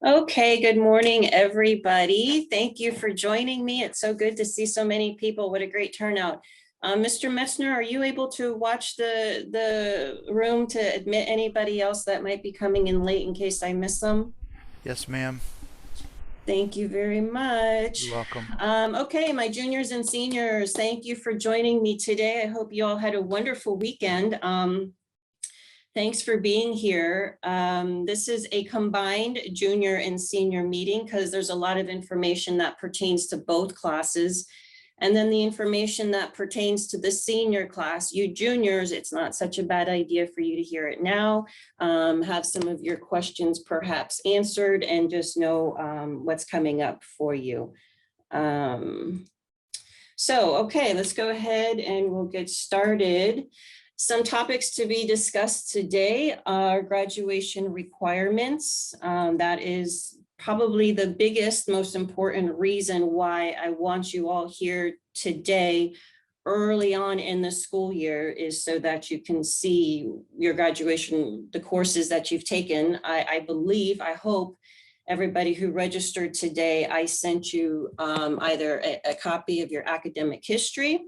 Okay, good morning, everybody. Thank you for joining me. It's so good to see so many people. What a great turnout. Mr. Metzner, are you able to watch the room to admit anybody else that might be coming in late in case I miss them? Yes, ma'am. Thank you very You're much. welcome. Okay, my juniors and seniors, thank you for joining me today. I hope you all had a wonderful weekend. Thanks for being here. This is a combined junior and senior meeting because there's a lot of information that pertains to both classes. And then the information that pertains to the senior class, you juniors, it's not such a bad idea for you to hear it now, have some of your questions perhaps answered and just know what's coming up for you. Okay, let's go ahead and we'll get started. Some topics to be discussed today are graduation requirements. That is probably the biggest, most important reason why I want you all here today early on in the school year is so that you can see your graduation, the courses that you've taken. I believe, I hope everybody who registered today, I sent you either a copy of your academic history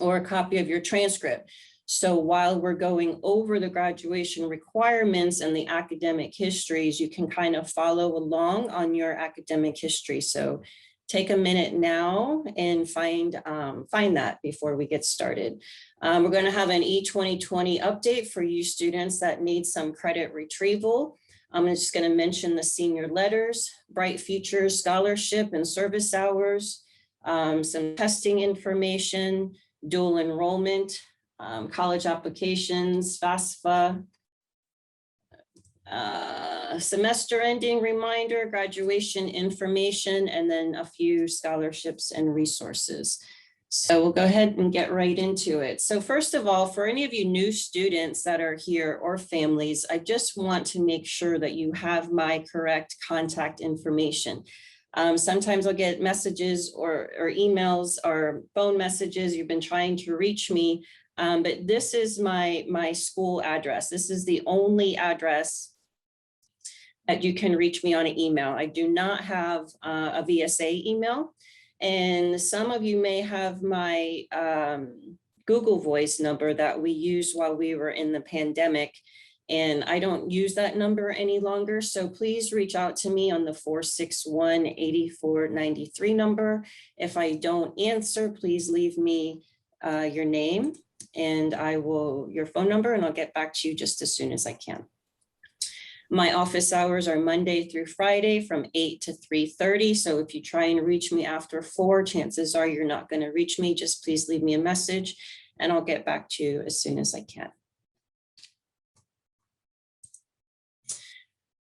or a copy of your transcript. So while we're going over the graduation requirements and the academic histories, you can kind of follow along on your academic history. So take a minute now and find that before we get started. We're going to have an E2020 update for you students that need some credit retrieval. I'm just going to mention the senior letters, Bright Futures Scholarship and service hours, some testing information, dual enrollment, college applications, FAFSA, semester ending reminder, graduation information, and then a few scholarships and resources. So we'll go ahead and get right into it. So first of all, for any of you new students that are here or families, I just want to make sure that you have my correct contact information. Sometimes I'll get messages or emails or phone messages. You've been trying to reach me, but this is my school address. This is the only address that you can reach me on an email. I do not have a VSA email. And some of you may have my Google Voice number that we used while we were in the pandemic. And I don't use that number any longer. So please reach out to me on the 461-8493 number. If I don't answer, please leave me your name and your phone number, and I'll get back to you just as soon as I can. My office hours are Monday through Friday from 8 to 3:30. So if you try and reach me after 4, chances are you're not going to reach me. Just please leave me a message and I'll get back to you as soon as I can.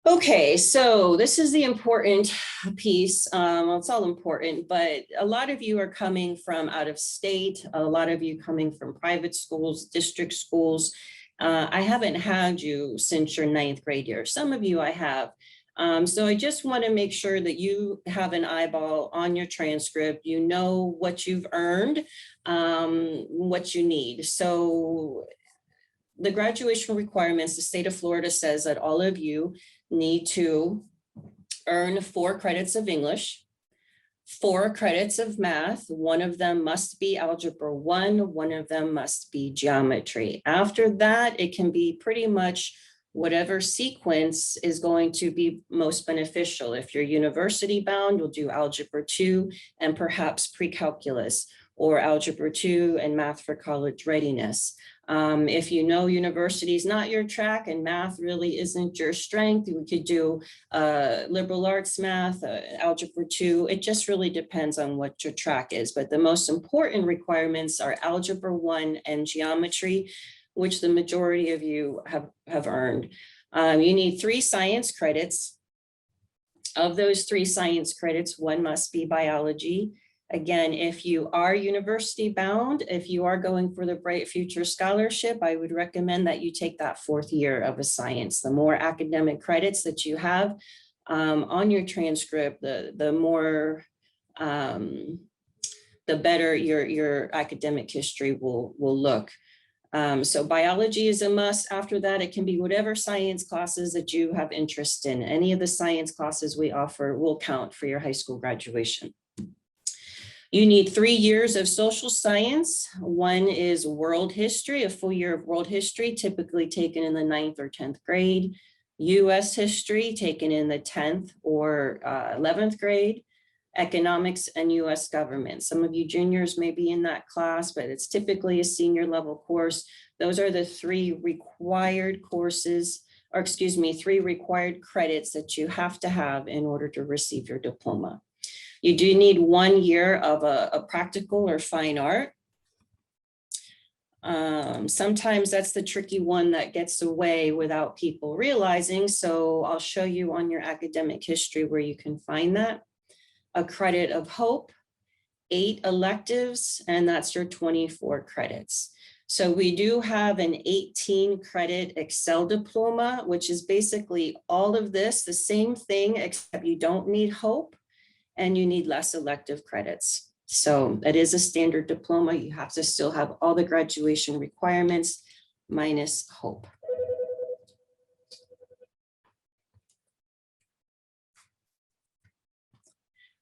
Okay, so this is the important piece. Well, it's all important, but a lot of you are coming from out of state, a lot of you coming from private schools, district schools. I haven't had you since your 9th grade year. Some of you I have. So I just want to make sure that you have an eyeball on your transcript. You know what you've earned, what you need. So the graduation requirements, the state of Florida says that all of you need to earn 4 credits of English, 4 credits of math. One of them must be Algebra 1, one of them must be geometry. After that, it can be pretty much whatever sequence is going to be most beneficial. If you're university bound, you'll do Algebra 2 and perhaps pre-calculus, or Algebra 2 and math for college readiness. If you know university is not your track and math really isn't your strength, we could do liberal arts math, Algebra 2. It just really depends on what your track is. But the most important requirements are Algebra 1 and geometry, which the majority of you have earned. You need 3 science credits. Of those 3 science credits, 1 must be biology. Again, if you are university bound, if you are going for the Bright Future Scholarship, I would recommend that you take that 4th year of a science. The more academic credits that you have on your transcript, the more, the better your academic history will look. So biology is a must. After that, it can be whatever science classes that you have interest in. Any of the science classes we offer will count for your high school graduation. You need 3 years of social science. One is world history, a full year of world history, typically taken in the 9th or 10th grade. US history, taken in the 10th or 11th grade. Economics and US government. Some of you juniors may be in that class, but it's typically a senior level course. Those are the 3 required courses, or excuse me, 3 required credits that you have to have in order to receive your diploma. You do need 1 year of a practical or fine art. Sometimes that's the tricky one that gets away without people realizing. So I'll show you on your academic history where you can find that. A credit of hope, 8 electives, and that's your 24 credits. So we do have an 18 credit Excel diploma, which is basically all of this, the same thing, except you don't need hope and you need less elective credits. So it is a standard diploma. You have to still have all the graduation requirements minus hope.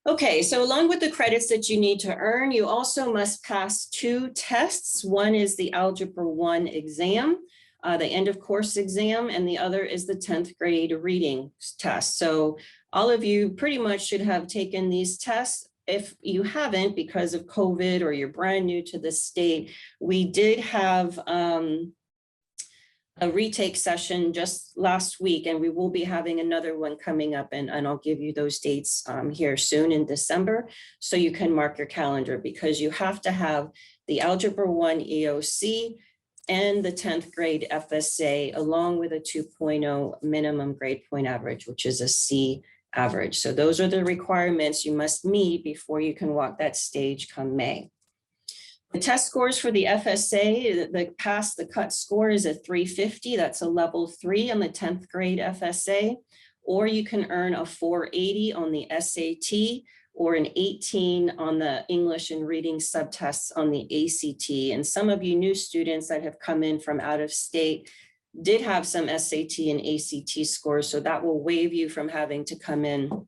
Okay, so along with the credits that you need to earn, you also must pass 2 tests. One is the Algebra 1 exam, the end of course exam, and the other is the 10th grade reading test. So all of you pretty much should have taken these tests. If you haven't, because of COVID or you're brand new to the state, we did have a retake session just last week, and we will be having another one coming up, and I'll give you those dates here soon in December, so you can mark your calendar, because you have to have the Algebra 1 EOC and the 10th grade FSA, along with a 2.0 minimum grade point average, which is a C average. So those are the requirements you must meet before you can walk that stage come May. The test scores for the FSA, the cut score is a 350. That's a level 3 on the 10th grade FSA, or you can earn a 480 on the SAT, or an 18 on the English and reading subtests on the ACT. And some of you new students that have come in from out of state did have some SAT and ACT scores, so that will waive you from having to come in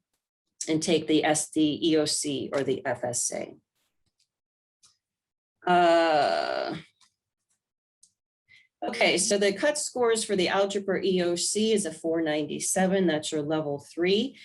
and take the EOC or the FSA. Okay, so the cut scores for the Algebra EOC is a 497. That's your level 3.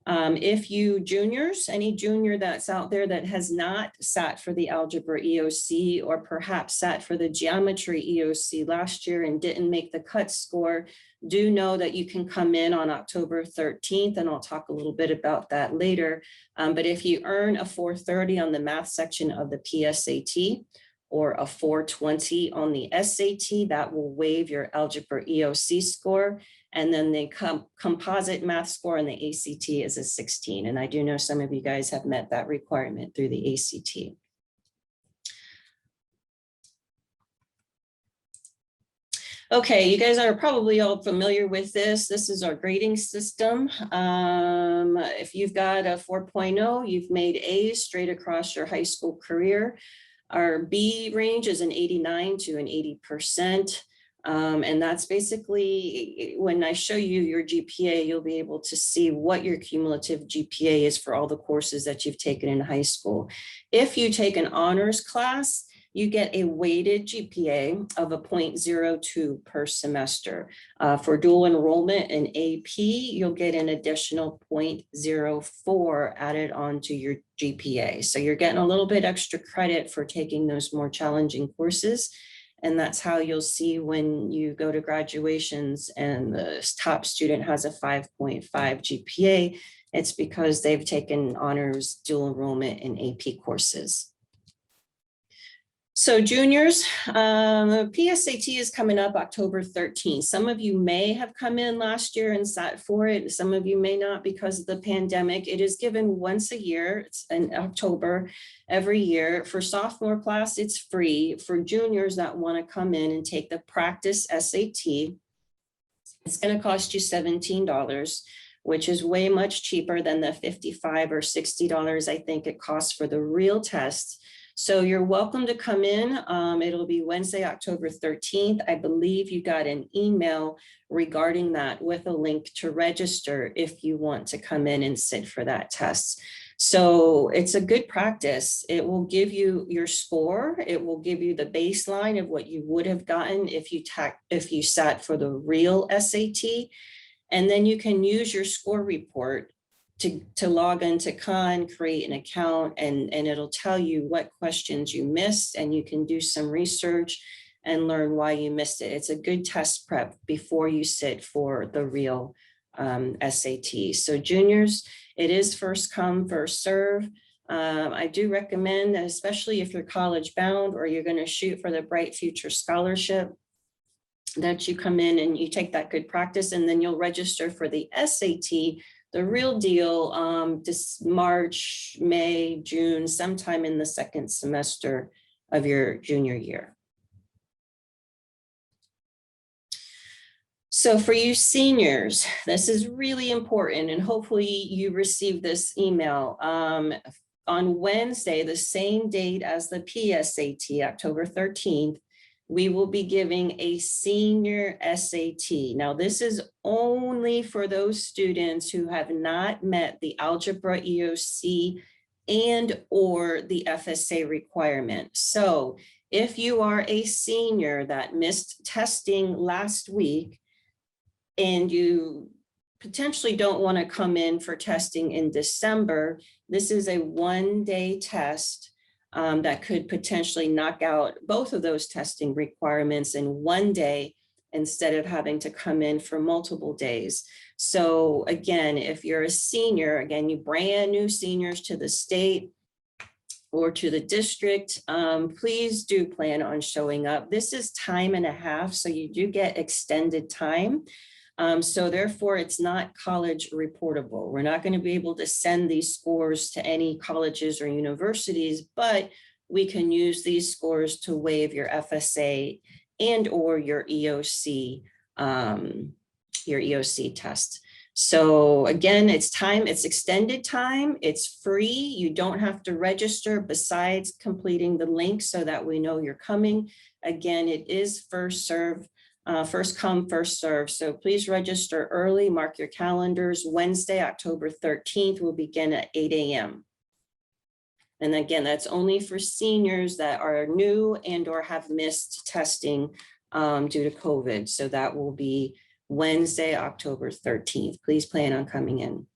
If you juniors, any junior that's out there that has not sat for the Algebra EOC, or perhaps sat for the Geometry EOC last year and didn't make the cut score, do know that you can come in on October 13th, and I'll talk a little bit about that later. But if you earn a 430 on the math section of the PSAT, or a 420 on the SAT, that will waive your Algebra EOC score. And then the composite math score on the ACT is a 16. And I do know some of you guys have met that requirement through the ACT. Okay, you guys are probably all familiar with this. This is our grading system. If you've got a 4.0, you've made A's straight across your high school career. Our B range is an 89 to an 80%. And that's basically, when I show you your GPA, you'll be able to see what your cumulative GPA is for all the courses that you've taken in high school. If you take an honors class, you get a weighted GPA of a 0.02 per semester. For dual enrollment and AP, you'll get an additional 0.04 added onto your GPA. So you're getting a little bit extra credit for taking those more challenging courses. And that's how you'll see when you go to graduations and the top student has a 5.5 GPA, it's because they've taken honors, dual enrollment, and AP courses. So juniors, PSAT is coming up October 13th. Some of you may have come in last year and sat for it. Some of you may not because of the pandemic. It is given once a year. It's in October every year. For sophomore class, it's free. For juniors that want to come in and take the practice SAT, it's going to cost you $17, which is way much cheaper than the $55 or $60 I think it costs for the real test. So you're welcome to come in. It'll be Wednesday, October 13th. I believe you got an email regarding that with a link to register if you want to come in and sit for that test. So it's a good practice. It will give you your score. It will give you the baseline of what you would have gotten if you sat for the real SAT. And then you can use your score report to log into Khan, create an account, and it'll tell you what questions you missed, and you can do some research and learn why you missed it. It's a good test prep before you sit for the real SAT. So juniors, it is first come, first serve. I do recommend that, especially if you're college bound or you're going to shoot for the Bright Future Scholarship, that you come in and you take that good practice, and then you'll register for the SAT, the real deal, this March, May, June, sometime in the second semester of your junior year. So for you seniors, this is really important, and hopefully you received this email. On Wednesday, the same date as the PSAT, October 13th, we will be giving a senior SAT. Now, this is only for those students who have not met the algebra EOC and or the FSA requirement. So if you are a senior that missed testing last week and you potentially don't want to come in for testing in December, this is a one-day test that could potentially knock out both of those testing requirements in one day instead of having to come in for multiple days. So again, if you're a senior, again, you brand new seniors to the state or to the district, please do plan on showing up. This is time and a half, so you do get extended time. So therefore, it's not college reportable. We're not going to be able to send these scores to any colleges or universities, but we can use these scores to waive your FSA and or your EOC test. So again, it's extended time, it's free. You don't have to register besides completing the link so that we know you're coming. Again, it is first serve. First come, first serve. So please register early, mark your calendars. Wednesday, October 13th will begin at 8 a.m. And again, that's only for seniors that are new and or have missed testing due to COVID. So that will be Wednesday, October 13th. Please plan on coming in.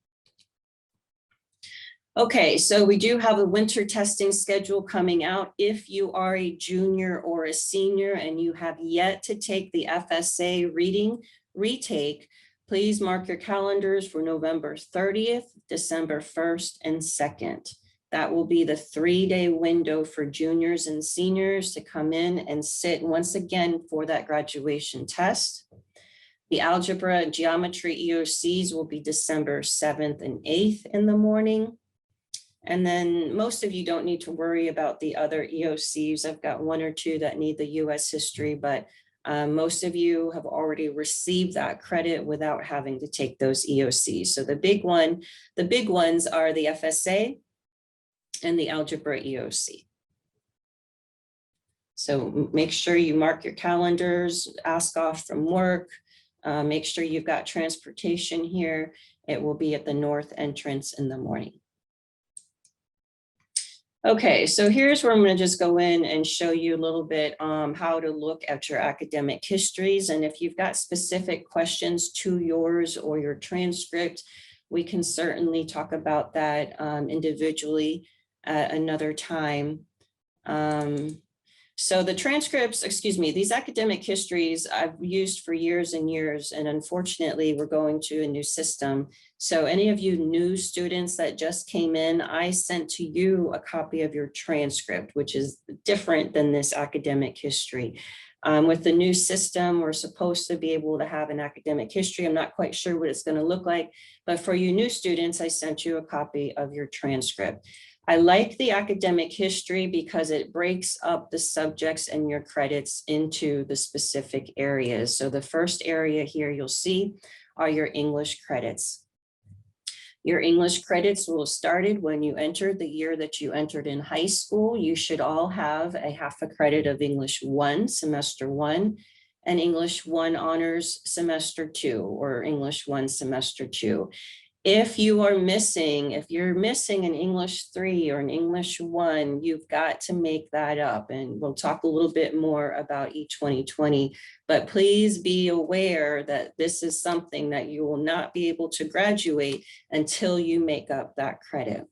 Okay, so we do have a winter testing schedule coming out. If you are a junior or a senior and you have yet to take the FSA reading retake, please mark your calendars for November 30th, December 1st, and 2nd. That will be the 3-day window for juniors and seniors to come in and sit once again for that graduation test. The algebra and geometry EOCs will be December 7th and 8th in the morning. And then most of you don't need to worry about the other EOCs. I've got one or two that need the US history, but most of you have already received that credit without having to take those EOCs. So the big ones are the FSA and the algebra EOC. So make sure you mark your calendars, ask off from work, make sure you've got transportation here. It will be at the north entrance in the morning. Okay, so here's where I'm going to just go in and show you a little bit how to look at your academic histories. And if you've got specific questions to yours or your transcript, we can certainly talk about that individually at another time. So the transcripts, these academic histories I've used for years and years, and unfortunately we're going to a new system. So any of you new students that just came in, I sent to you a copy of your transcript, which is different than this academic history. With the new system, we're supposed to be able to have an academic history. I'm not quite sure what it's going to look like, but for you new students, I sent you a copy of your transcript. I like the academic history because it breaks up the subjects and your credits into the specific areas. So the first area here you'll see are your English credits. Your English credits will have started when you entered the year that you entered in high school. You should all have a half a credit of English 1, semester 1, and English 1 honors semester 2, or English 1 semester 2. If you're missing an English 3 or an English 1, you've got to make that up. And we'll talk a little bit more about E2020, but please be aware that this is something that you will not be able to graduate until you make up that credit.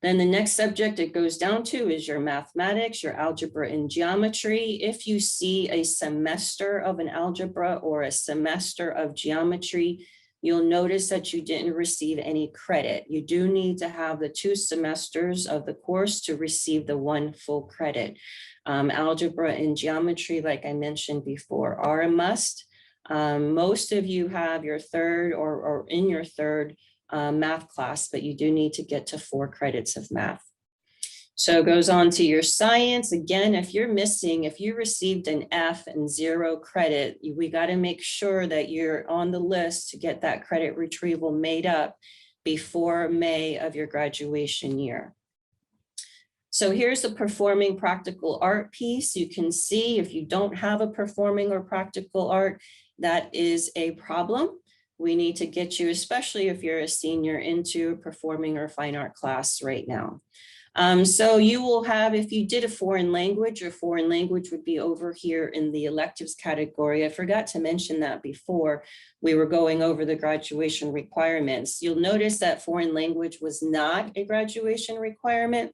Then the next subject it goes down to is your mathematics, your algebra and geometry. If you see a semester of an algebra or a semester of geometry, you'll notice that you didn't receive any credit. You do need to have the 2 semesters of the course to receive the 1 full credit. Algebra and geometry, like I mentioned before, are a must. Most of you have your third or in your third math class, but you do need to get to 4 credits of math. So it goes on to your science. Again, if you received an F and 0 credit, we got to make sure that you're on the list to get that credit retrieval made up before May of your graduation year. So here's the performing practical art piece. You can see if you don't have a performing or practical art, that is a problem. We need to get you, especially if you're a senior, into a performing or fine art class right now. So you will have, if you did a foreign language, your foreign language would be over here in the electives category. I forgot to mention that before we were going over the graduation requirements. You'll notice that foreign language was not a graduation requirement.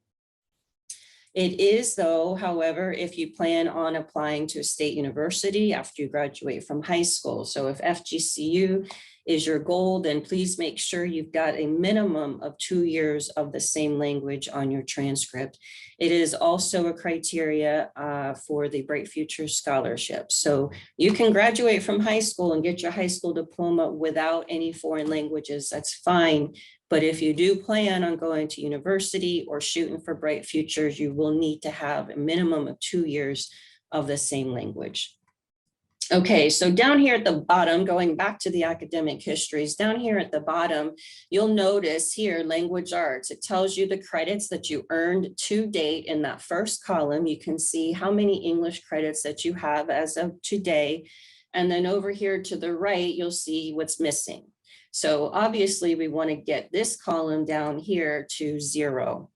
It is though, however, if you plan on applying to a state university after you graduate from high school. So if FGCU is your goal, then please make sure you've got a minimum of 2 years of the same language on your transcript. It is also a criteria for the Bright Future Scholarship. So you can graduate from high school and get your high school diploma without any foreign languages, that's fine. But if you do plan on going to university or shooting for Bright Futures, you will need to have a minimum of 2 years of the same language. Okay, so down here at the bottom, going back to the academic histories, down here at the bottom, you'll notice here, language arts. It tells you the credits that you earned to date in that first column. You can see how many English credits that you have as of today. And then over here to the right, you'll see what's missing. So obviously we want to get this column down here to 0.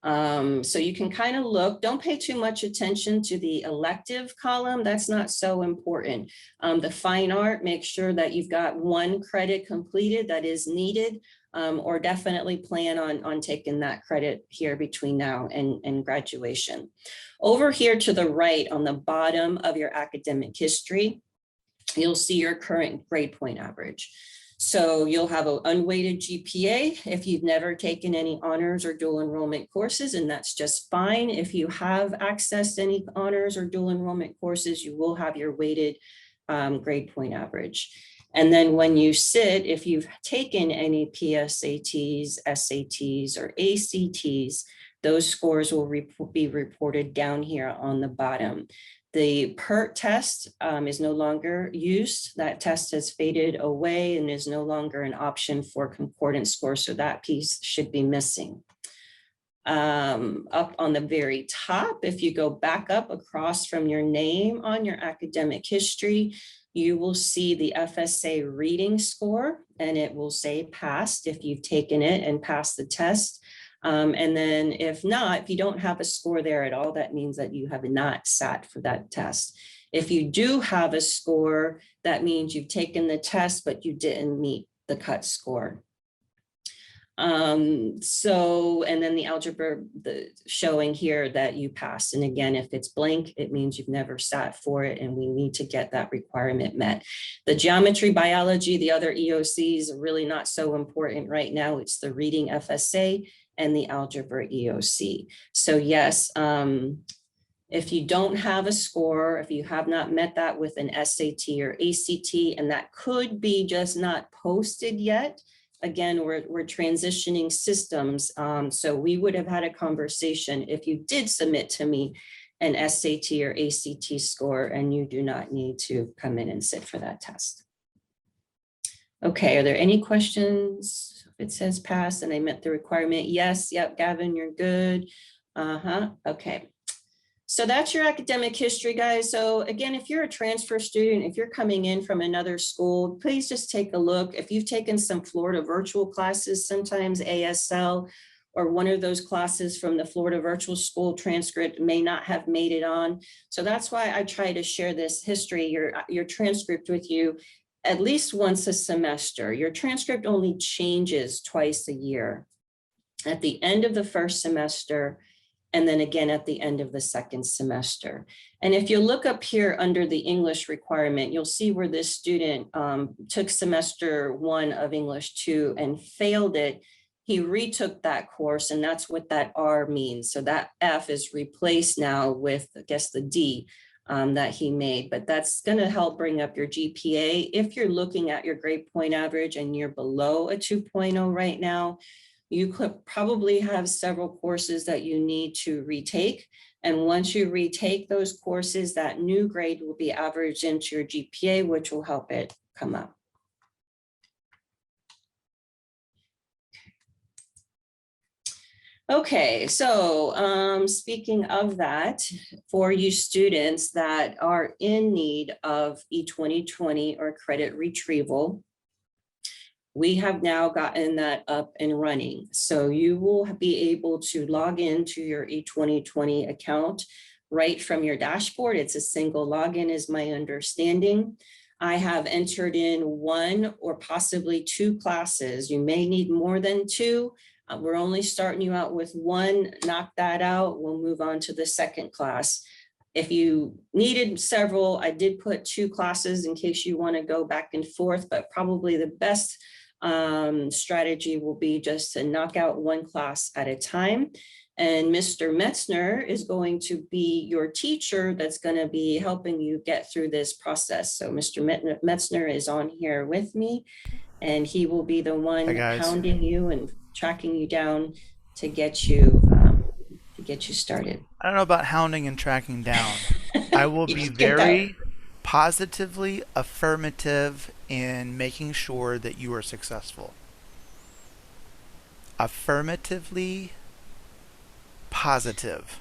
So you can kind of look, don't pay too much attention to the elective column. That's not so important. The fine art, make sure that you've got 1 credit completed that is needed, or definitely plan on taking that credit here between now and graduation. Over here to the right on the bottom of your academic history, you'll see your current grade point average. So you'll have an unweighted GPA if you've never taken any honors or dual enrollment courses, and that's just fine. If you have accessed any honors or dual enrollment courses, you will have your weighted grade point average. And then when you sit, if you've taken any PSATs, SATs, or ACTs, those scores will be reported down here on the bottom. The PERT test is no longer used. That test has faded away and is no longer an option for concordance score, so that piece should be missing. Up on the very top, if you go back up across from your name on your academic history, you will see the FSA reading score, and it will say passed if you've taken it and passed the test. And then if not, if you don't have a score there at all, that means that you have not sat for that test. If you do have a score, that means you've taken the test, but you didn't meet the cut score. And then the algebra showing here that you passed. And again, if it's blank, it means you've never sat for it, and we need to get that requirement met. The geometry, biology, the other EOCs are really not so important right now. It's the reading FSA and the algebra EOC. So yes, if you don't have a score, if you have not met that with an SAT or ACT, and that could be just not posted yet, again, we're transitioning systems. So we would have had a conversation if you did submit to me an SAT or ACT score, and you do not need to come in and sit for that test. Okay, are there any questions? It says pass and I met the requirement. Yes, yep, Gavin, you're good. Okay. So that's your academic history, guys. So again, if you're a transfer student, if you're coming in from another school, please just take a look. If you've taken some Florida virtual classes, sometimes ASL or one of those classes from the Florida virtual school transcript may not have made it on. So that's why I try to share this history, your transcript with you at least once a semester. Your transcript only changes twice a year, at the end of the first semester, and then again at the end of the second semester. And if you look up here under the English requirement, you'll see where this student took semester 1 of English 2 and failed it. He retook that course, and that's what that R means. So that F is replaced now with, I guess, the D that he made, but that's going to help bring up your GPA. If you're looking at your grade point average and you're below a 2.0 right now, you could probably have several courses that you need to retake. And once you retake those courses, that new grade will be averaged into your GPA, which will help it come up. Okay, so speaking of that, for you students that are in need of E2020 or credit retrieval, we have now gotten that up and running. So you will be able to log into your E2020 account right from your dashboard. It's a single login is my understanding. I have entered in 1 or possibly 2 classes. You may need more than 2. We're only starting you out with 1. Knock that out. We'll move on to the second class. If you needed several, I did put 2 classes in case you want to go back and forth, but probably the best strategy will be just to knock out 1 class at a time. And Mr. Metzner is going to be your teacher that's going to be helping you get through this process. So Mr. Metzner is on here with me, and he will be the one hounding you and tracking you down to get you started. I don't know about hounding and tracking down. I will be very positively affirmative in making sure that you are successful. Affirmatively positive.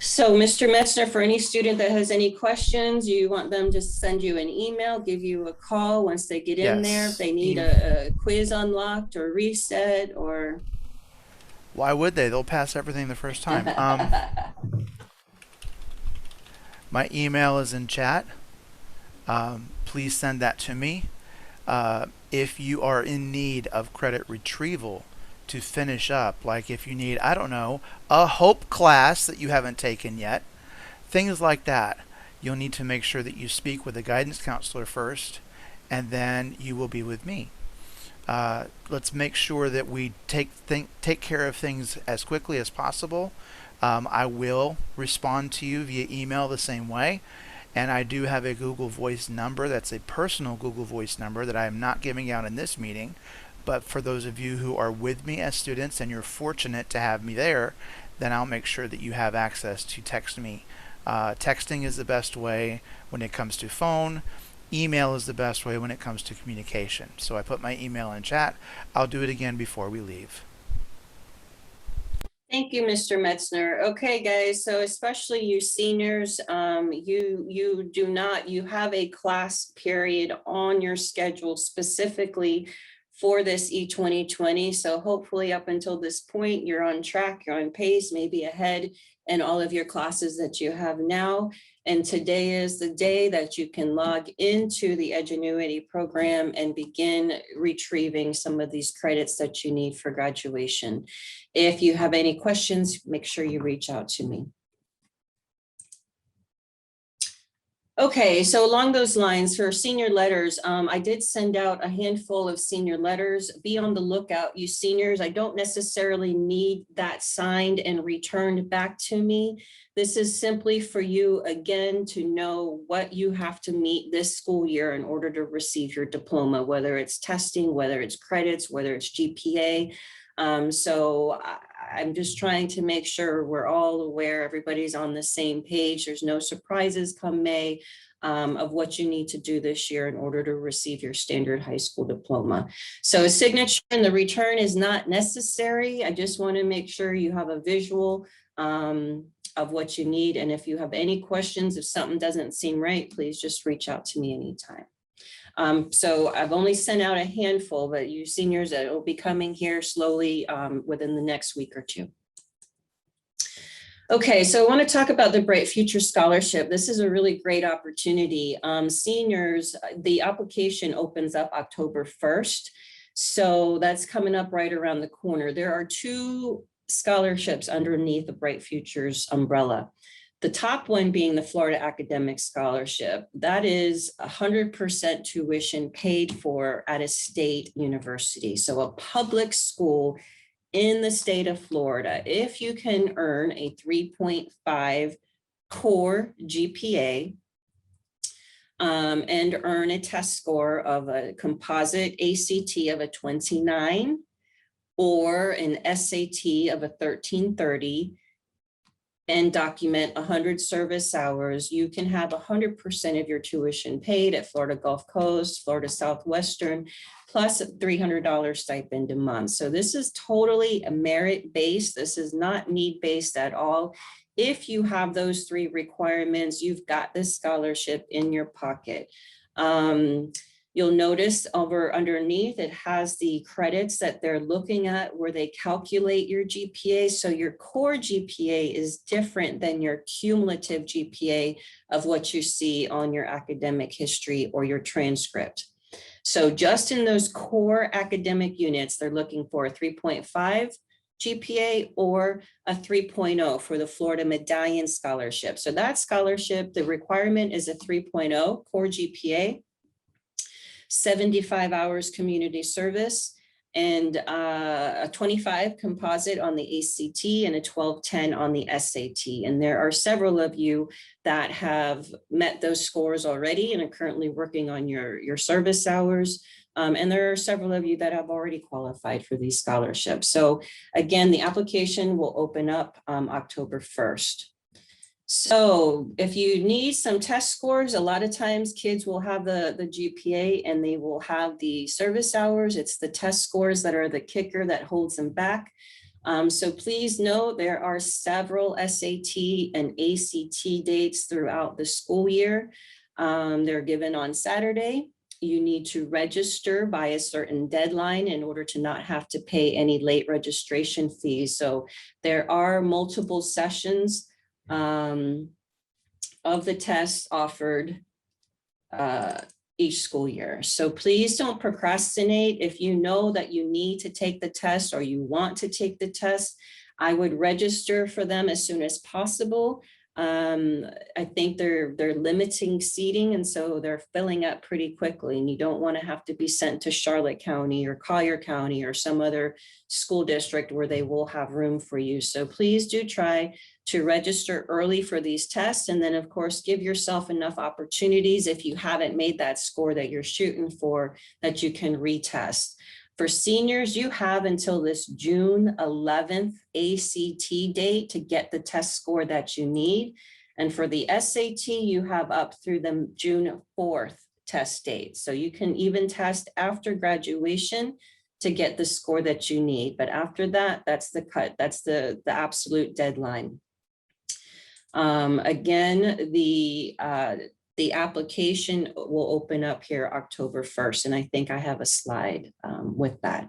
So Mr. Metzner, for any student that has any questions, you want them to send you an email, give you a call once they get in there, if they need a quiz unlocked or reset, or... Why would they? They'll pass everything the first time. My email is in chat. Please send that to me. If you are in need of credit retrieval to finish up, like if you need, I don't know, a hope class that you haven't taken yet, things like that, you'll need to make sure that you speak with a guidance counselor first, and then you will be with me. Let's make sure that we take care of things as quickly as possible. I will respond to you via email the same way. And I do have a Google Voice number. That's a personal Google Voice number that I am not giving out in this meeting. But for those of you who are with me as students and you're fortunate to have me there, then I'll make sure that you have access to text me. Texting is the best way when it comes to phone. Email is the best way when it comes to communication. So I put my email in chat. I'll do it again before we leave. Thank you, Mr. Metzner. Okay, guys, so especially you seniors, you have a class period on your schedule specifically for this E2020. So hopefully up until this point, you're on track, you're on pace, maybe ahead in all of your classes that you have now. And today is the day that you can log into the Edgenuity program and begin retrieving some of these credits that you need for graduation. If you have any questions, make sure you reach out to me. Okay, so along those lines, for senior letters, I did send out a handful of senior letters. Be on the lookout, you seniors. I don't necessarily need that signed and returned back to me. This is simply for you, again, to know what you have to meet this school year in order to receive your diploma, whether it's testing, whether it's credits, whether it's GPA. So I'm just trying to make sure we're all aware, everybody's on the same page. There's no surprises come May of what you need to do this year in order to receive your standard high school diploma. So a signature in the return is not necessary. I just want to make sure you have a visual of what you need. And if you have any questions, if something doesn't seem right, please just reach out to me anytime. So I've only sent out a handful, but you seniors that will be coming here slowly within the next week or two. Okay, so I want to talk about the Bright Future Scholarship. This is a really great opportunity. Seniors, the application opens up October 1st. So that's coming up right around the corner. There are 2 scholarships underneath the Bright Futures umbrella. The top one being the Florida Academic Scholarship. That is 100% tuition paid for at a state university. So a public school in the state of Florida. If you can earn a 3.5 core GPA and earn a test score of a composite ACT of a 29 or an SAT of a 1330, and document 100 service hours, you can have 100% of your tuition paid at Florida Gulf Coast, Florida Southwestern, plus a $300 stipend a month. So this is totally a merit-based. This is not need-based at all. If you have those 3 requirements, you've got this scholarship in your pocket. You'll notice over underneath, it has the credits that they're looking at where they calculate your GPA. So your core GPA is different than your cumulative GPA of what you see on your academic history or your transcript. So just in those core academic units, they're looking for a 3.5 GPA or a 3.0 for the Florida Medallion Scholarship. So that scholarship, the requirement is a 3.0 core GPA, 75 hours community service, and a 25 composite on the ACT and a 1210 on the SAT. And there are several of you that have met those scores already and are currently working on your service hours. And there are several of you that have already qualified for these scholarships. So again, the application will open up October 1st. So if you need some test scores, a lot of times kids will have the GPA and they will have the service hours. It's the test scores that are the kicker that holds them back. So please know there are several SAT and ACT dates throughout the school year. They're given on Saturday. You need to register by a certain deadline in order to not have to pay any late registration fees. So there are multiple sessions of the tests offered each school year. So please don't procrastinate. If you know that you need to take the test or you want to take the test, I would register for them as soon as possible. I think they're limiting seating, and so they're filling up pretty quickly, and you don't want to have to be sent to Charlotte County or Collier County or some other school district where they will have room for you. So please do try to register early for these tests, and then of course give yourself enough opportunities if you haven't made that score that you're shooting for, that you can retest. For seniors, you have until this June 11th ACT date to get the test score that you need. And for the SAT, you have up through the June 4th test date. So you can even test after graduation to get the score that you need. But after that, that's the cut. That's the absolute deadline. Again, the application will open up here October 1st, and I think I have a slide with that.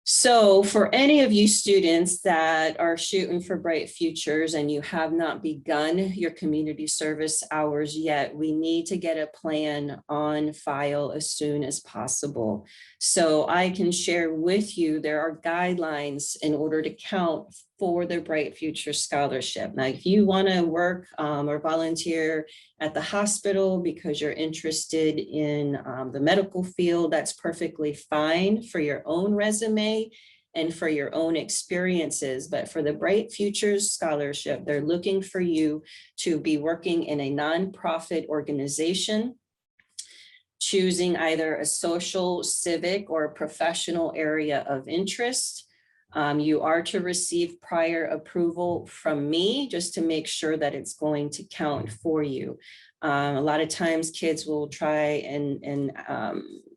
So for any of you students that are shooting for bright futures and you have not begun your community service hours yet, we need to get a plan on file as soon as possible. So I can share with you, there are guidelines in order to count for the Bright Future Scholarship. Now, if you want to work or volunteer at the hospital because you're interested in the medical field, that's perfectly fine for your own resume and for your own experiences. But for the Bright Futures Scholarship, they're looking for you to be working in a nonprofit organization, choosing either a social, civic, or professional area of interest. You are to receive prior approval from me just to make sure that it's going to count for you. A lot of times kids will try and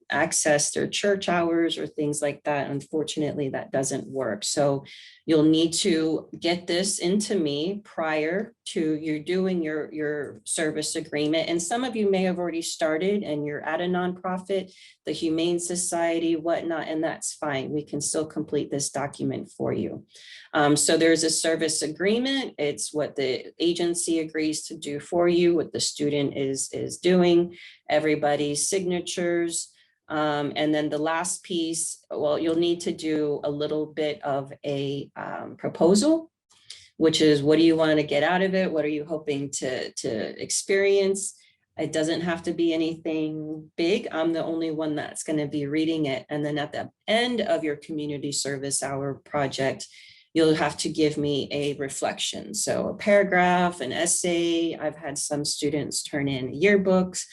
access their church hours or things like that. Unfortunately, that doesn't work. So you'll need to get this into me prior to you doing your service agreement. And some of you may have already started and you're at a nonprofit, the Humane Society, whatnot, and that's fine. We can still complete this document for you. So there's a service agreement. It's what the agency agrees to do for you, what the student is doing, everybody's signatures. And then the last piece, well, you'll need to do a little bit of a proposal, which is what do you want to get out of it? What are you hoping to experience? It doesn't have to be anything big. I'm the only one that's going to be reading it. And then at the end of your community service hour project, you'll have to give me a reflection. So a paragraph, an essay. I've had some students turn in yearbooks.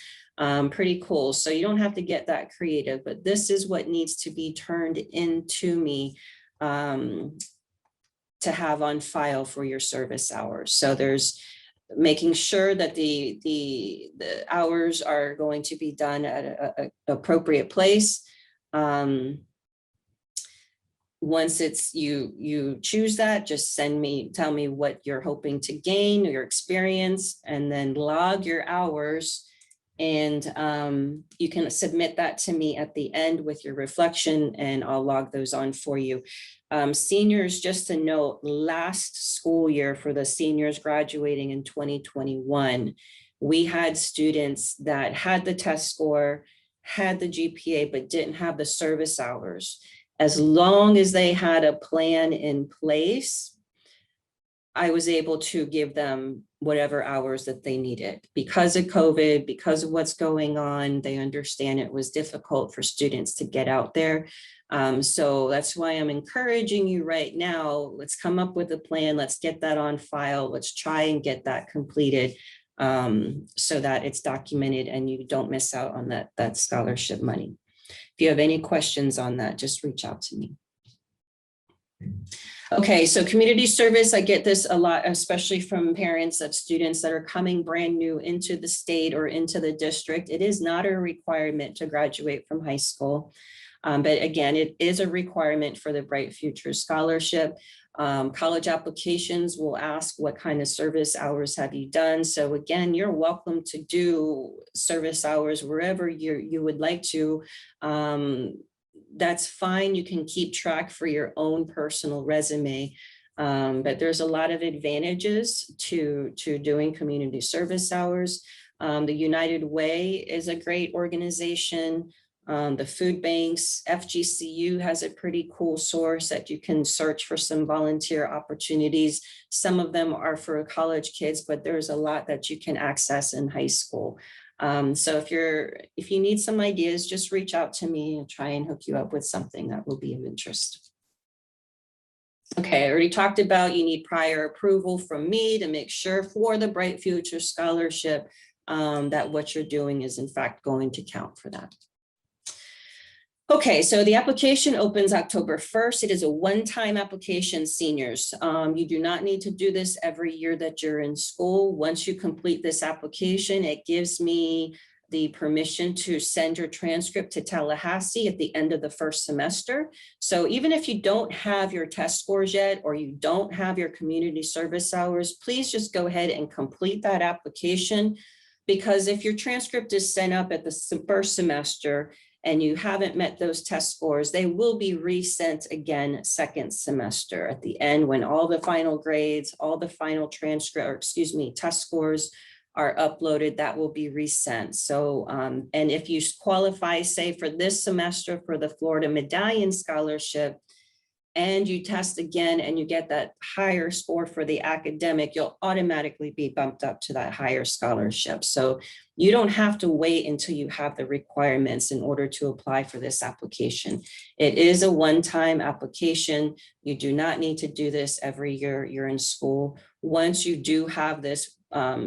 Pretty cool. So you don't have to get that creative, but this is what needs to be turned into me to have on file for your service hours. So there's making sure that the hours are going to be done at an appropriate place. Once it's you choose that, just tell me what you're hoping to gain or your experience, and then log your hours. And you can submit that to me at the end with your reflection, and I'll log those on for you. Seniors, just to note, last school year for the seniors graduating in 2021, we had students that had the test score, had the GPA, but didn't have the service hours. As long as they had a plan in place, I was able to give them whatever hours that they needed. Because of COVID, because of what's going on, they understand it was difficult for students to get out there. So that's why I'm encouraging you right now. Let's come up with a plan. Let's get that on file. Let's try and get that completed so that it's documented and you don't miss out on that scholarship money. If you have any questions on that, just reach out to me. Okay, so community service, I get this a lot, especially from parents of students that are coming brand new into the state or into the district. It is not a requirement to graduate from high school. But again, it is a requirement for the Bright Future Scholarship. College applications will ask what kind of service hours have you done. So again, you're welcome to do service hours wherever you would like to. That's fine. You can keep track for your own personal resume. But there's a lot of advantages to doing community service hours. The United Way is a great organization. The food banks, FGCU has a pretty cool source that you can search for some volunteer opportunities. Some of them are for college kids, but there's a lot that you can access in high school. So if you need some ideas, just reach out to me and try and hook you up with something that will be of interest. Okay, I already talked about you need prior approval from me to make sure for the Bright Future Scholarship that what you're doing is in fact going to count for that. Okay, so the application opens October 1st. It is a one-time application, seniors. You do not need to do this every year that you're in school. Once you complete this application, it gives me the permission to send your transcript to Tallahassee at the end of the first semester. So even if you don't have your test scores yet, or you don't have your community service hours, please just go ahead and complete that application. Because if your transcript is sent up at the first semester, and you haven't met those test scores, they will be resent again second semester at the end when all the final grades, all the final test scores are uploaded, that will be resent. So, and if you qualify, say for this semester for the Florida Medallion Scholarship, and you test again and you get that higher score for the academic, you'll automatically be bumped up to that higher scholarship. So you don't have to wait until you have the requirements in order to apply for this application. It is a one-time application. You do not need to do this every year you're in school. Once you do have this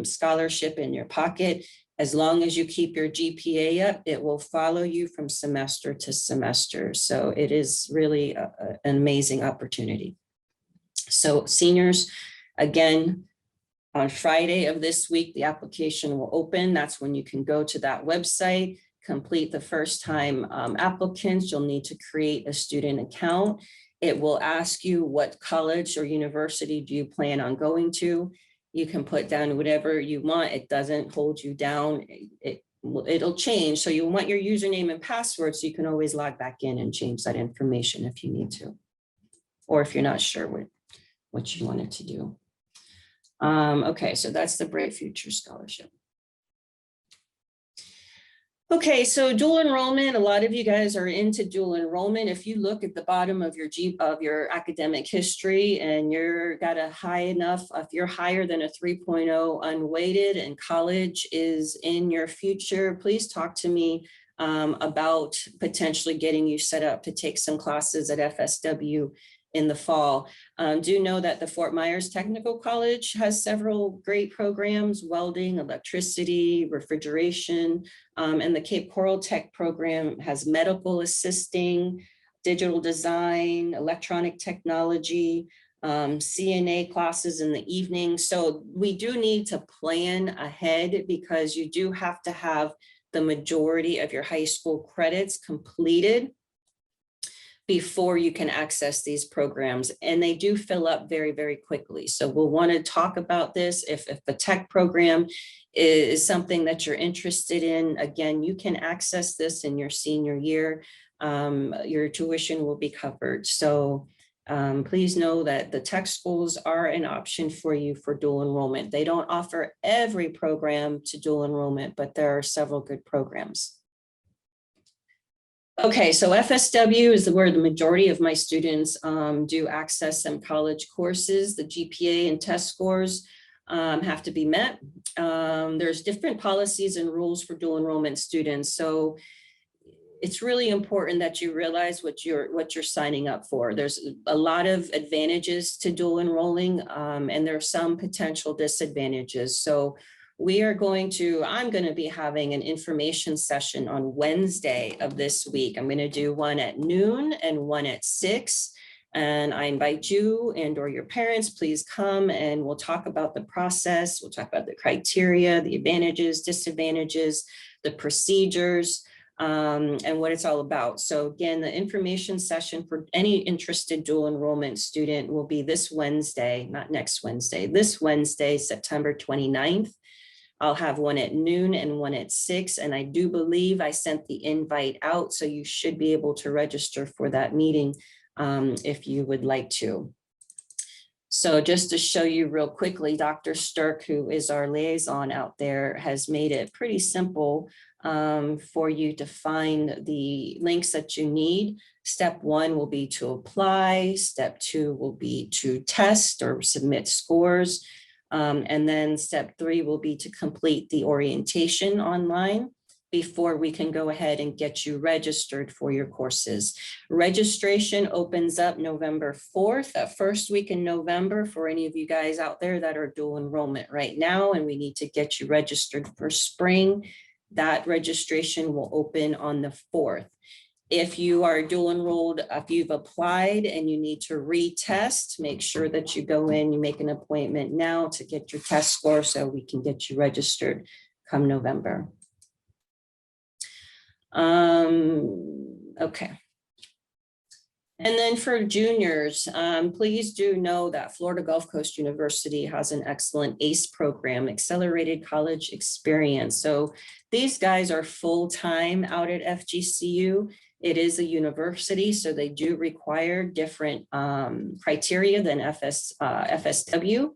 scholarship in your pocket, As long as you keep your GPA up, it will follow you from semester to semester. So it is really an amazing opportunity. So seniors, again, on Friday of this week, the application will open. That's when you can go to that website, complete the first time applicants. You'll need to create a student account. It will ask you what college or university do you plan on going to. You can put down whatever you want. It doesn't hold you down. It'll change. So you want your username and password, so you can always log back in and change that information if you need to, or if you're not sure what you wanted to do. Okay, so that's the Bright Future Scholarship. Okay, so dual enrollment, a lot of you guys are into dual enrollment. If you look at the bottom of your academic history and you're got a high enough, if you're higher than a 3.0 unweighted and college is in your future, please talk to me about potentially getting you set up to take some classes at FSW in the fall. Do know that the Fort Myers Technical College has several great programs: welding, electricity, refrigeration, and the Cape Coral Tech program has medical assisting, digital design, electronic technology, CNA classes in the evening. So we do need to plan ahead, because you do have to have the majority of your high school credits completed before you can access these programs. And they do fill up very, very quickly. So we'll want to talk about this. If the tech program is something that you're interested in, again, you can access this in your senior year. Your tuition will be covered. So please know that the tech schools are an option for you for dual enrollment. They don't offer every program to dual enrollment, but there are several good programs. Okay, so FSW is where the majority of my students do access some college courses. The GPA and test scores have to be met. There's different policies and rules for dual enrollment students. So it's really important that you realize what you're signing up for. There's a lot of advantages to dual enrolling, and there are some potential disadvantages. So I'm going to be having an information session on Wednesday of this week. I'm going to do one at noon and one at 6. And I invite you and or your parents, please come and we'll talk about the process. We'll talk about the criteria, the advantages, disadvantages, the procedures, and what it's all about. So again, the information session for any interested dual enrollment student will be this Wednesday, not next Wednesday, this Wednesday, September 29th. I'll have one at noon and one at 6. And I do believe I sent the invite out, so you should be able to register for that meeting if you would like to. So just to show you real quickly, Dr. Sturck, who is our liaison out there, has made it pretty simple for you to find the links that you need. Step 1 will be to apply. Step 2 will be to test or submit scores. And then step 3 will be to complete the orientation online before we can go ahead and get you registered for your courses. Registration opens up November 4th, that first week in November, for any of you guys out there that are dual enrollment right now, and we need to get you registered for spring. That registration will open on the 4th. If you are dual enrolled, if you've applied and you need to retest, make sure that you go in, you make an appointment now to get your test score so we can get you registered come November. Okay. And then for juniors, please do know that Florida Gulf Coast University has an excellent ACE program, Accelerated College Experience. So these guys are full-time out at FGCU. It is a university, so they do require different criteria than FSW.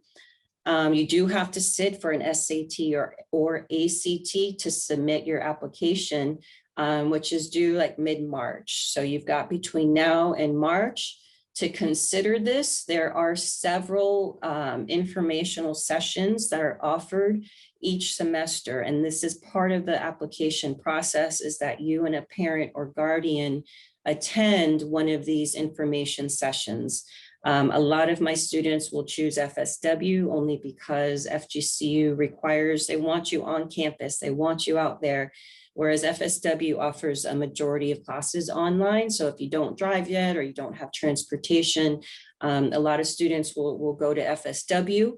You do have to sit for an SAT or ACT to submit your application, which is due like mid-March. So you've got between now and March to consider this. There are several informational sessions that are offered each semester. And this is part of the application process, is that you and a parent or guardian attend one of these information sessions. A lot of my students will choose FSW only because FGCU requires, they want you on campus, they want you out there, whereas FSW offers a majority of classes online. So if you don't drive yet or you don't have transportation, a lot of students will go to FSW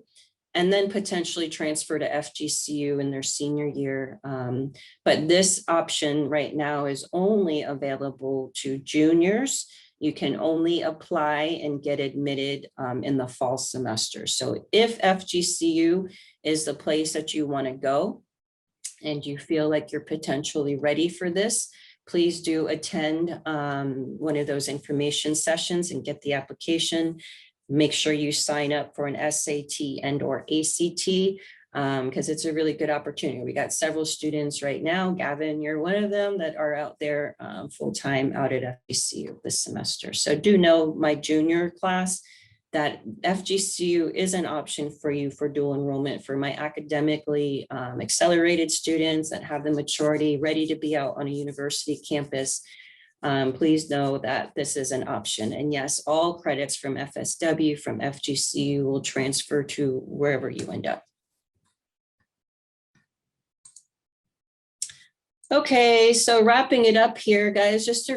and then potentially transfer to FGCU in their senior year. But this option right now is only available to juniors. You can only apply and get admitted in the fall semester. So if FGCU is the place that you want to go and you feel like you're potentially ready for this, please do attend one of those information sessions and get the application. Make sure you sign up for an SAT and or ACT because it's a really good opportunity. We got several students right now. Gavin, you're one of them that are out there full-time out at FGCU this semester. So do know my junior class that FGCU is an option for you for dual enrollment for my academically accelerated students that have the maturity ready to be out on a university campus. Please know that this is an option. And yes, all credits from FSW, from FGCU will transfer to wherever you end up. Okay, so wrapping it up here, guys, just a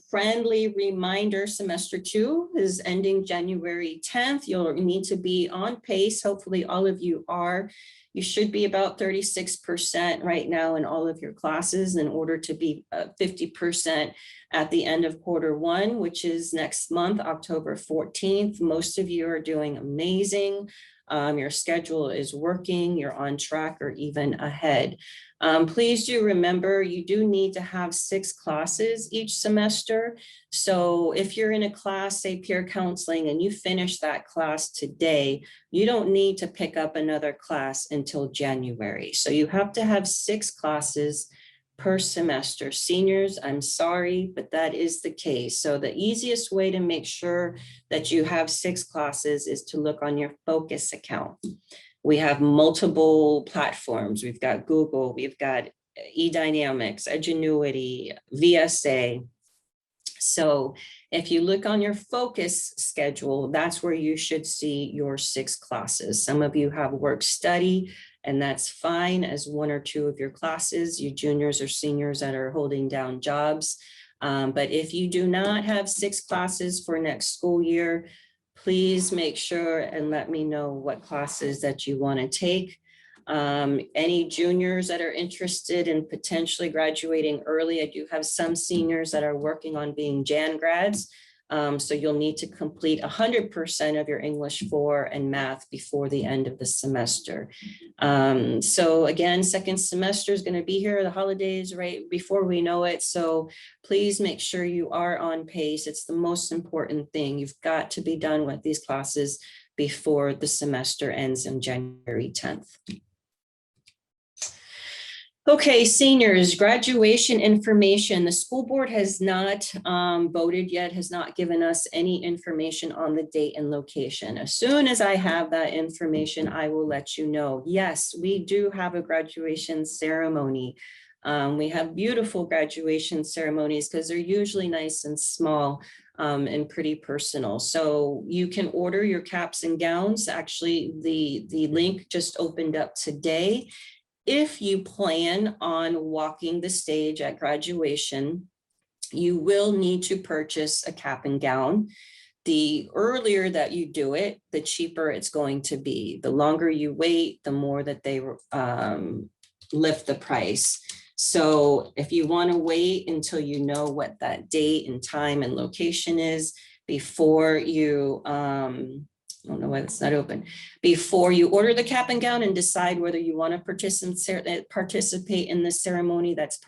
friendly reminder, semester 2 is ending January 10th. You'll need to be on pace. Hopefully all of you are. You should be about 36% right now in all of your classes in order to be 50% at the end of Q1, which is next month, October 14th. Most of you are doing amazing. Your schedule is working, you're on track or even ahead. Please do remember you do need to have 6 classes each semester. So if you're in a class, say peer counseling, and you finish that class today, you don't need to pick up another class until January. So you have to have 6 classes per semester. Seniors, I'm sorry, but that is the case. So the easiest way to make sure that you have 6 classes is to look on your Focus account. We have multiple platforms. We've got Google, we've got eDynamics, Edgenuity, VSA. So if you look on your Focus schedule, that's where you should see your 6 classes. Some of you have work study, and that's fine as 1 or 2 of your classes, you juniors or seniors that are holding down jobs. But if you do not have 6 classes for next school year, please make sure and let me know what classes that you want to take. Any juniors that are interested in potentially graduating early, I do have some seniors that are working on being Jan grads. So you'll need to complete 100% of your English 4 and math before the end of the semester. So again, second semester is going to be here, the holidays right before we know it. So please make sure you are on pace. It's the most important thing. You've got to be done with these classes before the semester ends on January 10th. Okay, seniors, graduation information. The school board has not voted yet, has not given us any information on the date and location. As soon as I have that information, I will let you know. Yes, we do have a graduation ceremony. We have beautiful graduation ceremonies because they're usually nice and small and pretty personal. So you can order your caps and gowns. Actually, the link just opened up today. If you plan on walking the stage at graduation, you will need to purchase a cap and gown. The earlier that you do it, the cheaper it's going to be. The longer you wait, the more that they lift the price. So if you want to wait until you know what that date and time and location is before you I don't know why it's not open. Before you order the cap and gown and decide whether you want to participate in the ceremony, that's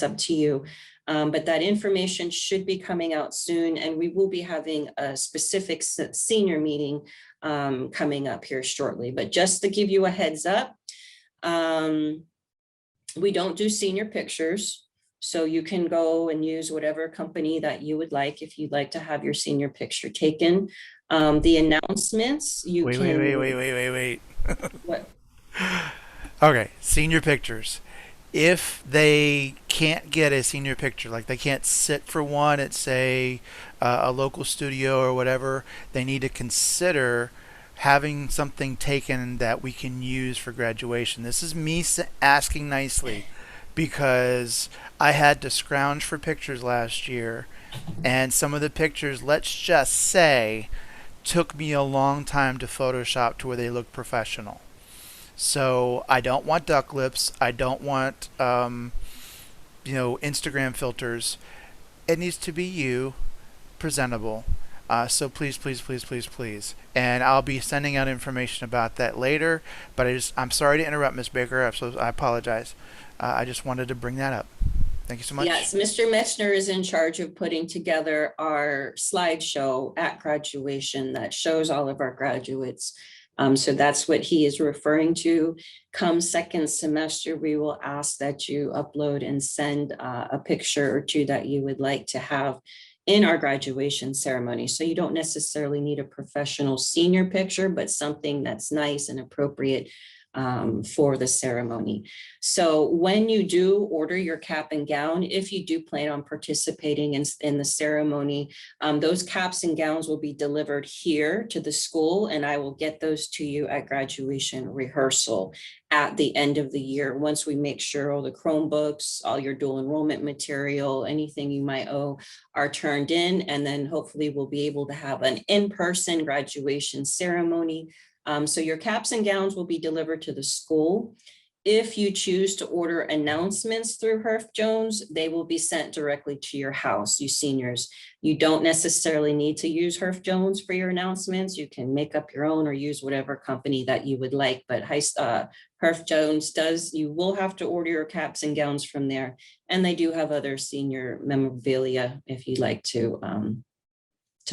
up to you. But that information should be coming out soon, and we will be having a specific senior meeting coming up here shortly. But just to give you a heads up, we don't do senior pictures. So you can go and use whatever company that you would like if you'd like to have your senior picture taken. The announcements, Wait. What? Okay, senior pictures. If they can't get a senior picture, like they can't sit for one at, say, a local studio or whatever, they need to consider having something taken that we can use for graduation. This is me asking nicely because I had to scrounge for pictures last year, and some of the pictures, let's just say, took me a long time to Photoshop to where they look professional. So I don't want duck lips. I don't want Instagram filters. It needs to be you, presentable. So please, please, please, please, please. And I'll be sending out information about that later. But I'm sorry to interrupt, Miss Baker. I apologize. I just wanted to bring that up. Thank you so much. Yes, Mr. Mechner is in charge of putting together our slideshow at graduation that shows all of our graduates. So that's what he is referring to. Come second semester, we will ask that you upload and send a picture or two that you would like to have in our graduation ceremony. So you don't necessarily need a professional senior picture, but something that's nice and appropriate for the ceremony. So when you do order your cap and gown, if you do plan on participating in the ceremony, those caps and gowns will be delivered here to the school, and I will get those to you at graduation rehearsal at the end of the year. Once we make sure all the Chromebooks, all your dual enrollment material, anything you might owe are turned in, and then hopefully we'll be able to have an in-person graduation ceremony. So your caps and gowns will be delivered to the school. If you choose to order announcements through Herff Jones, they will be sent directly to your house, you seniors. You don't necessarily need to use Herff Jones for your announcements. You can make up your own or use whatever company that you would like, but Herff Jones you will have to order your caps and gowns from there. And they do have other senior memorabilia if you'd like to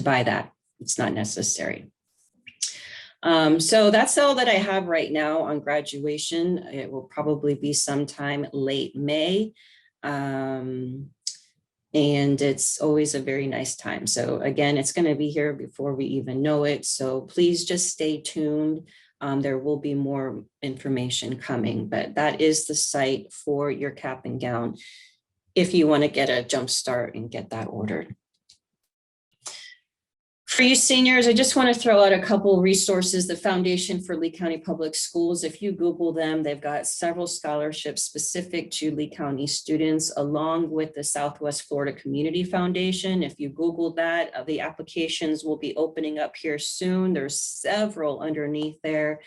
buy that. It's not necessary. So that's all that I have right now on graduation. It will probably be sometime late May. And it's always a very nice time. So again, it's going to be here before we even know it. So please just stay tuned. There will be more information coming, but that is the site for your cap and gown if you want to get a jump start and get that ordered. For you seniors, I just want to throw out a couple resources. The Foundation for Lee County Public Schools, if you Google them, they've got several scholarships specific to Lee County students, along with the Southwest Florida Community Foundation. If you Google that, the applications will be opening up here soon. There's several underneath there.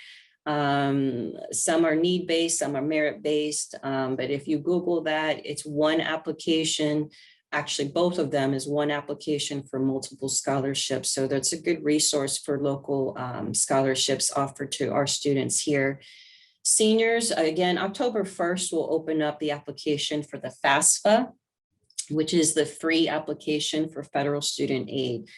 Some are need-based, some are merit-based, but if you Google that, it's one application. Actually, both of them is one application for multiple scholarships. So that's a good resource for local scholarships offered to our students here. Seniors, again, October 1st, will open up the application for the FAFSA, which is the free application for federal student aid.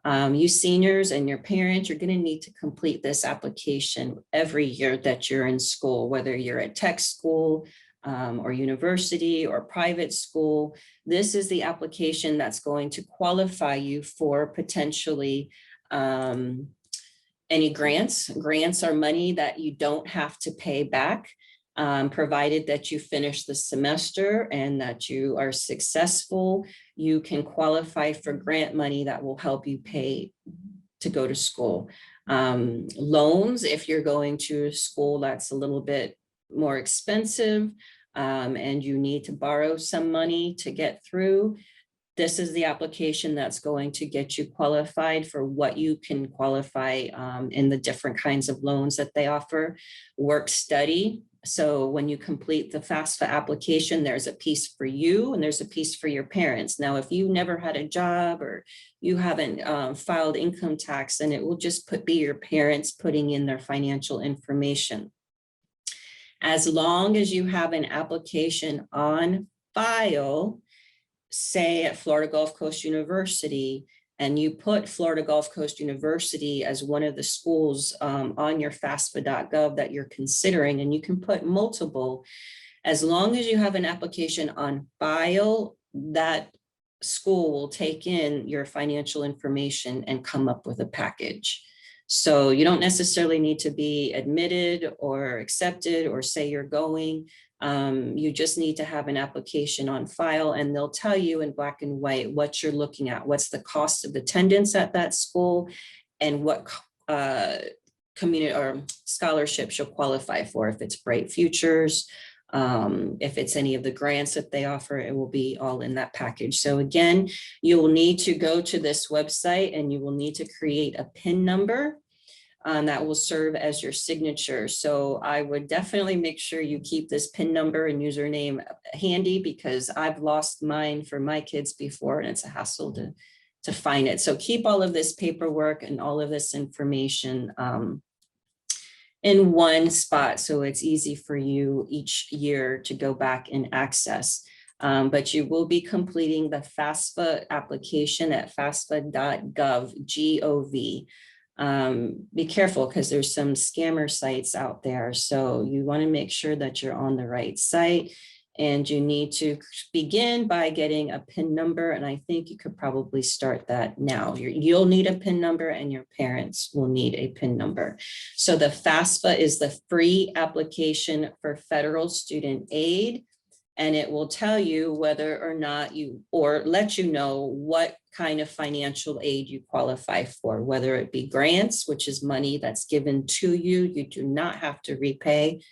You seniors and your parents, you're going to need to complete this application every year that you're in school, whether you're at tech school, or university or private school. This is the application that's going to qualify you for potentially any grants. Grants are money that you don't have to pay back, provided that you finish the semester and that you are successful. You can qualify for grant money that will help you pay to go to school. Loans, if you're going to a school that's a little bit more expensive and you need to borrow some money to get through, this is the application that's going to get you qualified for what you can qualify in the different kinds of loans that they offer. Work study. So when you complete the FAFSA application, there's a piece for you and there's a piece for your parents. Now, if you never had a job or you haven't filed income tax, then it will just be your parents putting in their financial information. As long as you have an application on file, say at Florida Gulf Coast University, and you put Florida Gulf Coast University as one of the schools on your FAFSA.gov that you're considering, and you can put multiple, as long as you have an application on file, that school will take in your financial information and come up with a package. So you don't necessarily need to be admitted or accepted or say you're going. You just need to have an application on file, and they'll tell you in black and white what you're looking at, what's the cost of attendance at that school, and what community or scholarships you'll qualify for. If it's Bright Futures, if it's any of the grants that they offer, it will be all in that package. So again, you will need to go to this website and you will need to create a PIN number that will serve as your signature. So I would definitely make sure you keep this PIN number and username handy, because I've lost mine for my kids before and it's a hassle to find it. So keep all of this paperwork and all of this information in one spot, so it's easy for you each year to go back and access. But you will be completing the FAFSA application at FAFSA.gov, be careful because there's some scammer sites out there. So you want to make sure that you're on the right site, and you need to begin by getting a PIN number. And I think you could probably start that now. You'll need a PIN number and your parents will need a PIN number. So the FAFSA is the free application for federal student aid. And it will tell you whether or not or let you know what kind of financial aid you qualify for, whether it be grants, which is money that's given to you. You do not have to repay.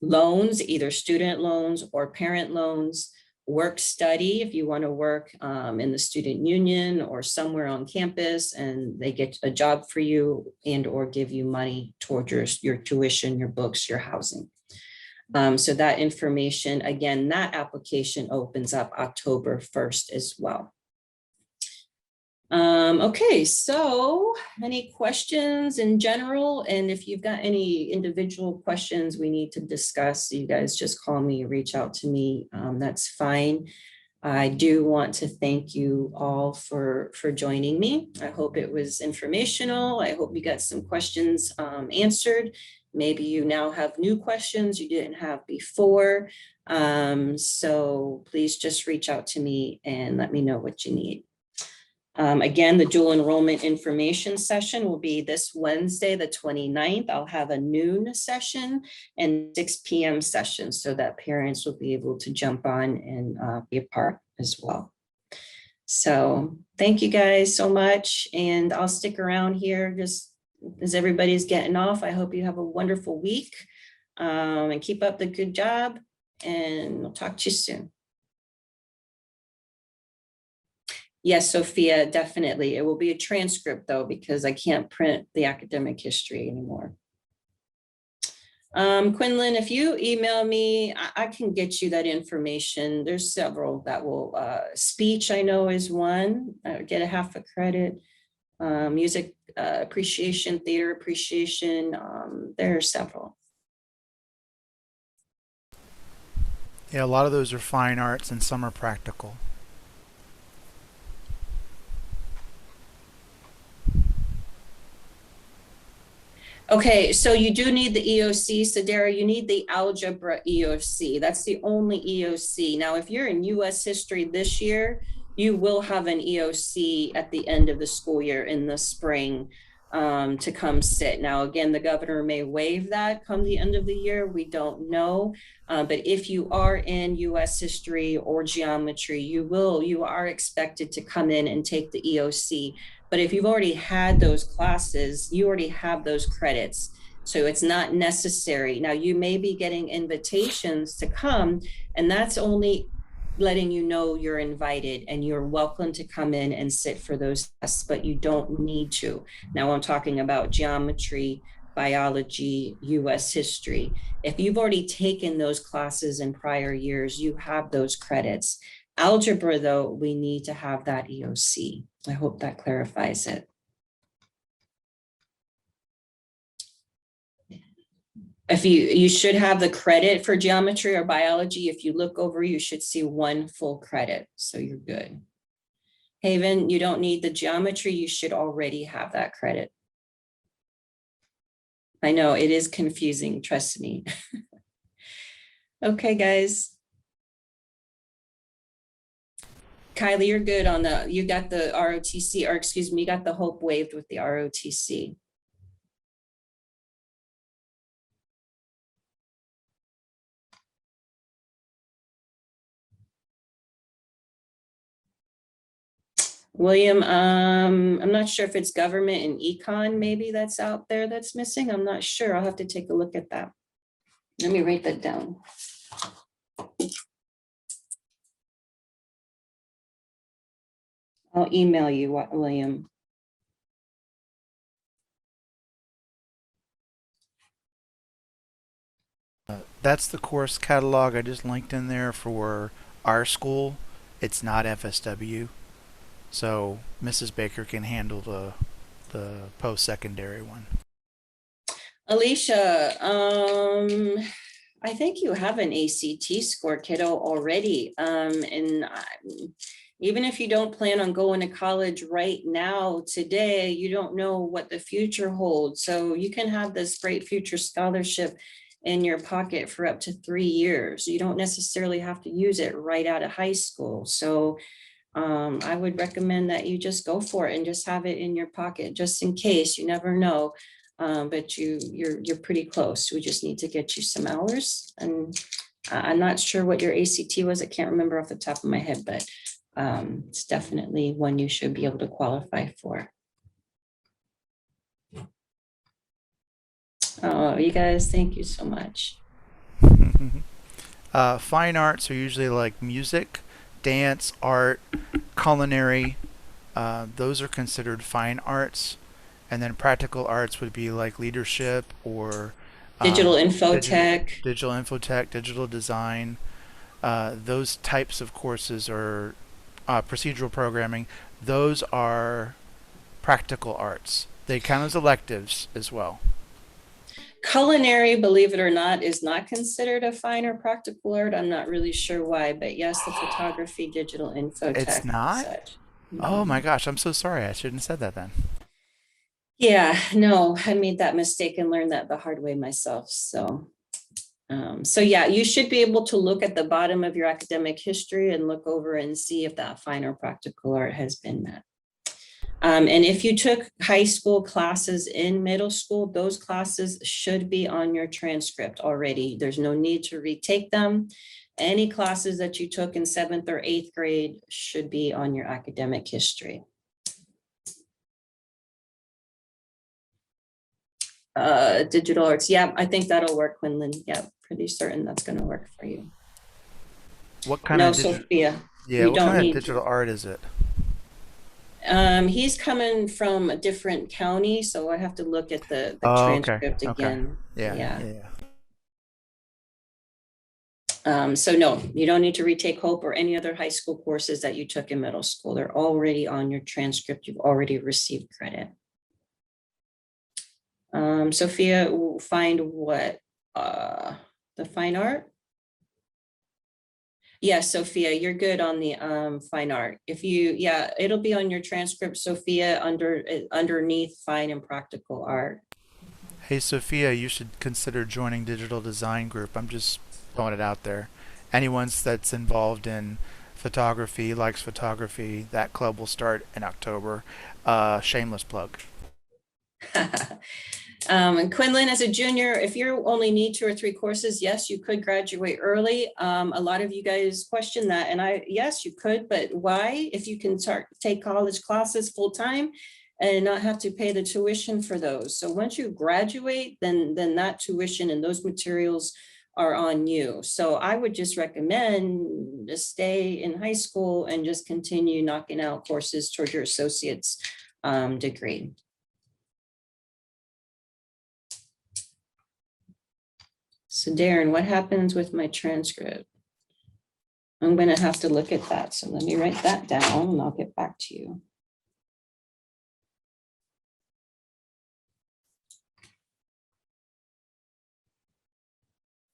Loans, either student loans or parent loans. Work study, if you want to work in the student union or somewhere on campus and they get a job for you and or give you money toward your tuition, your books, your housing. So that information, again, that application opens up October 1st as well. Okay, so any questions in general? And if you've got any individual questions we need to discuss, you guys just call me, reach out to me. That's fine. I do want to thank you all for joining me. I hope it was informational. I hope you got some questions answered. Maybe you now have new questions you didn't have before. So please just reach out to me and let me know what you need. Again, the dual enrollment information session will be this Wednesday, the 29th. I'll have a noon session and 6 p.m. session so that parents will be able to jump on and be a part as well. So thank you guys so much. And I'll stick around here just as everybody's getting off. I hope you have a wonderful week and keep up the good job. And we'll talk to you soon. Yes, Sophia, definitely. It will be a transcript though, because I can't print the academic history anymore. Quinlan, if you email me, I can get you that information. There's several that will, speech I know is one, get a half a credit, music appreciation, theater appreciation, there are several. Yeah, a lot of those are fine arts and some are practical. Okay, so you do need the EOC, Sadara, you need the algebra EOC. That's the only EOC. Now, if you're in US history this year, you will have an EOC at the end of the school year in the spring to come sit. Now, again, the governor may waive that come the end of the year. We don't know. But if you are in US history or geometry, you are expected to come in and take the EOC. But if you've already had those classes, you already have those credits. So it's not necessary. Now you may be getting invitations to come, and that's only letting you know you're invited and you're welcome to come in and sit for those tests, but you don't need to. Now I'm talking about geometry, biology, US history. If you've already taken those classes in prior years, you have those credits. Algebra, though, we need to have that EOC. I hope that clarifies it. If you should have the credit for geometry or biology. If you look over, you should see one full credit. So you're good. Haven, you don't need the geometry. You should already have that credit. I know it is confusing, trust me. Okay, guys. Kylie, you're good on you got the ROTC, or excuse me, you got the hope waived with the ROTC. William, I'm not sure if it's government and econ maybe that's out there that's missing. I'm not sure. I'll have to take a look at that. Let me write that down. I'll email you, William. That's the course catalog I just linked in there for our school. It's not FSW, so Mrs. Baker can handle the post-secondary one. Alicia, I think you have an ACT score, kiddo, already. Even if you don't plan on going to college right now, today, you don't know what the future holds. So you can have this great future scholarship in your pocket for up to 3 years. You don't necessarily have to use it right out of high school. So I would recommend that you just go for it and just have it in your pocket, just in case. You never know. But you're pretty close. We just need to get you some hours. And I'm not sure what your ACT was. I can't remember off the top of my head, but it's definitely one you should be able to qualify for. Oh, you guys, thank you so much. Fine arts are usually like music, dance, art, culinary. Those are considered fine arts. And then practical arts would be like leadership or Digital digital, infotech. digital infotech, digital design. Those types of courses are procedural programming. Those are practical arts. They count as electives as well. Culinary, believe it or not, is not considered a fine or practical art. I'm not really sure why, but yes, the photography, digital It's infotech, not? such. Oh my No. gosh, I'm so sorry. I shouldn't have said that then. Yeah, no, I made that mistake and learned that the hard way myself. So yeah, you should be able to look at the bottom of your academic history and look over and see if that fine or practical art has been met. And if you took high school classes in middle school, those classes should be on your transcript already. There's no need to retake them. Any classes that you took in 7th or 8th grade should be on your academic history. Digital arts, yeah, I think that'll work, Quinlan. Yeah, pretty certain that's going to work for you. What kind No, of digital? Sophia, Yeah, you what don't kind of need to. digital art is it? He's coming from a different county, so I have to look at the Oh, okay, transcript okay. again. Yeah, Yeah. yeah, yeah. So no, you don't need to retake Hope or any other high school courses that you took in middle school. They're already on your transcript. You've already received credit. Sophia, will find what? The fine art? Yes, Sophia, you're good on the fine art. If you, yeah, it'll be on your transcript, Sophia, underneath fine and practical art. Hey, Sophia, you should consider joining Digital Design Group. I'm just throwing it out there. Anyone that's involved in photography, likes photography, that club will start in October. Shameless plug. And Quinlan, as a junior, if you only need 2 or 3 courses, yes, you could graduate early. A lot of you guys question that, and yes, you could, but why? If you can take college classes full time and not have to pay the tuition for those. So once you graduate, then that tuition and those materials are on you. So I would just recommend to stay in high school and just continue knocking out courses towards your associate's degree. So Darren, what happens with my transcript? I'm going to have to look at that. So let me write that down and I'll get back to you.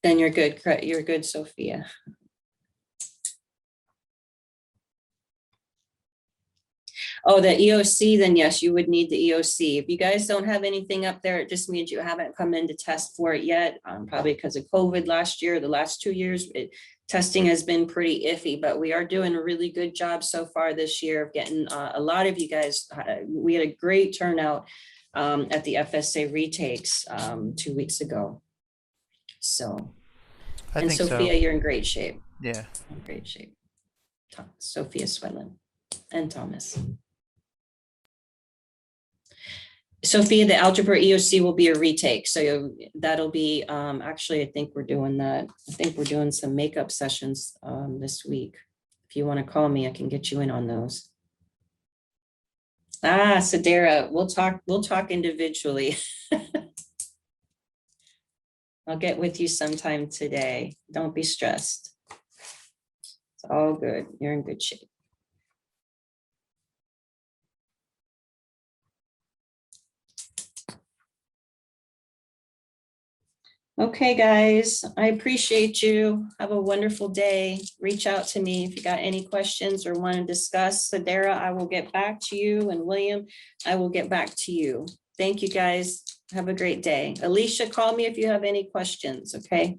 Then you're good. You're good, Sophia. Oh, the EOC, then yes, you would need the EOC. If you guys don't have anything up there, it just means you haven't come in to test for it yet. Probably because of COVID last year, the last 2 years, testing has been pretty iffy, but we are doing a really good job so far this year of getting a lot of you guys. We had a great turnout at the FSA retakes 2 weeks ago. So, I and think so. Sophia, you're in great shape. Yeah. In great shape. Sophia Swedlin and Thomas. Sophia, the algebra EOC will be a retake. So that'll be, actually, I think we're doing that. I think we're doing some makeup sessions this week. If you want to call me, I can get you in on those. Ah, Sadara, we'll talk individually. I'll get with you sometime today. Don't be stressed. It's all good. You're in good shape. Okay, guys, I appreciate you. Have a wonderful day. Reach out to me if you got any questions or want to discuss. Sadara, I will get back to you, and William, I will get back to you. Thank you, guys. Have a great day. Alicia, call me if you have any questions, okay?